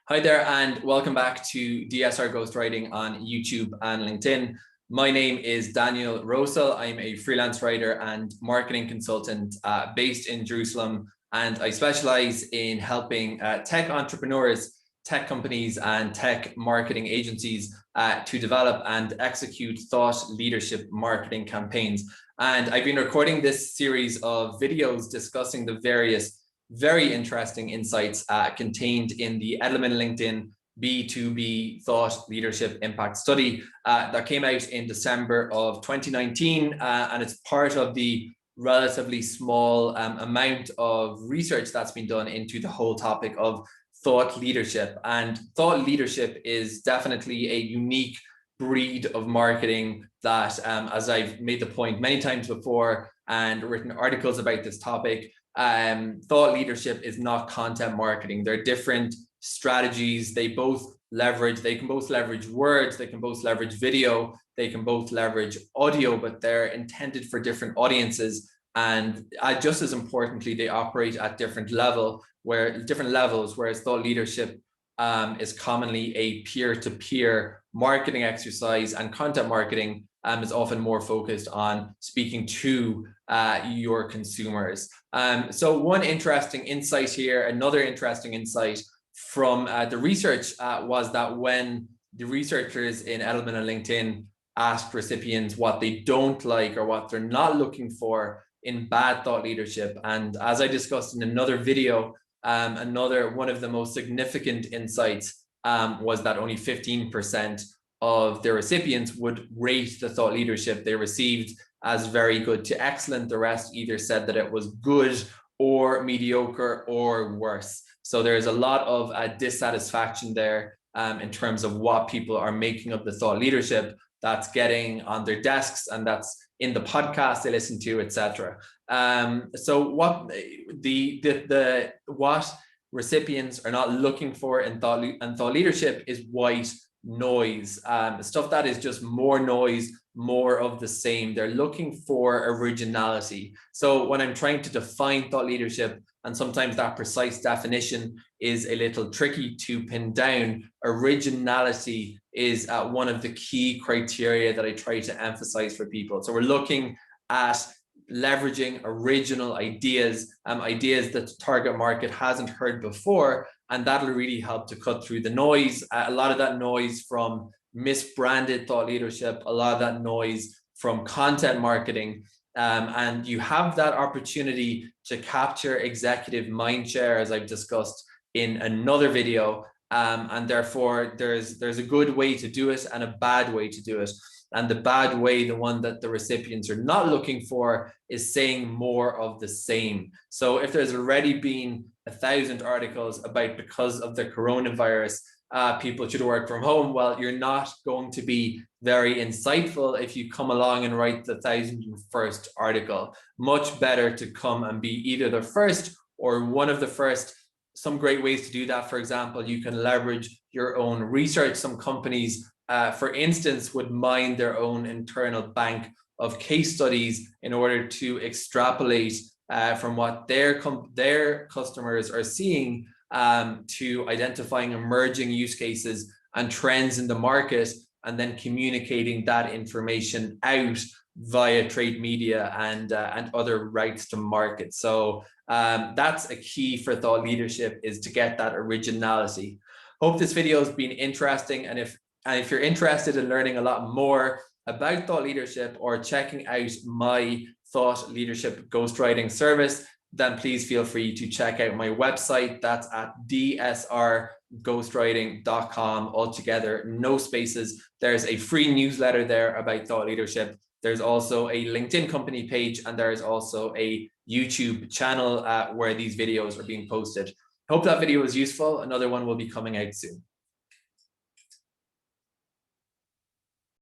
Hi there, and welcome back to DSR Ghostwriting on YouTube and LinkedIn. My name is Daniel Rosal. I'm a freelance writer and marketing consultant based in Jerusalem, and I specialize in helping tech entrepreneurs, tech companies, and tech marketing agencies to develop and execute thought leadership marketing campaigns. And I've been recording this series of videos discussing the various very interesting insights contained in the Edelman LinkedIn B2B Thought Leadership Impact Study that came out in December of 2019, and it's part of the relatively small amount of research that's been done into the whole topic of thought leadership. And thought leadership is definitely a unique breed of marketing that, as I've made the point many times before and written articles about this topic, thought leadership is not content marketing. They're different strategies. They can both leverage words, they can both leverage video, they can both leverage audio, but they're intended for different audiences. And just as importantly, they operate at different levels, whereas thought leadership is commonly a peer-to-peer marketing exercise, and content marketing is often more focused on speaking to your consumers. So one interesting insight here, another interesting insight from the research was that when the researchers in Edelman and LinkedIn asked recipients what they don't like or what they're not looking for in bad thought leadership, and as I discussed in another video, one of the most significant insights was that only 15% of their recipients would rate the thought leadership they received as very good to excellent. The rest either said that it was good or mediocre or worse. So there's a lot of dissatisfaction there in terms of what people are making of the thought leadership that's getting on their desks and that's in the podcast they listen to, etc. So what what recipients are not looking for in thought leadership is white noise, stuff that is just more noise, more of the same. They're looking for originality. So when I'm trying to define thought leadership, and sometimes that precise definition is a little tricky to pin down, originality is one of the key criteria that I try to emphasize for people. So we're looking at leveraging original ideas, ideas that the target market hasn't heard before, and that'll really help to cut through the noise. A lot of that noise from misbranded thought leadership, a lot of that noise from content marketing, and you have that opportunity to capture executive mind share, as I've discussed in another video, and therefore there's a good way to do it and a bad way to do it. And the bad way, the one that the recipients are not looking for, is saying more of the same. So if there's already been 1,000 articles about because of the coronavirus, people should work from home, well, you're not going to be very insightful if you come along and write the 1,001st article. Much better to come and be either the first or one of the first. Some great ways to do that, for example, you can leverage your own research. Some companies, for instance, would mine their own internal bank of case studies in order to extrapolate from what their customers are seeing to identifying emerging use cases and trends in the market, and then communicating that information out via trade media and other routes to market. So that's a key for thought leadership, is to get that originality. Hope this video has been interesting, and if you're interested in learning a lot more about thought leadership or checking out my thought leadership ghostwriting service, then please feel free to check out my website. That's at dsrghostwriting.com, altogether, no spaces. There's a free newsletter there about thought leadership. There's also a LinkedIn company page, and there's also a YouTube channel where these videos are being posted. Hope that video was useful. Another one will be coming out soon.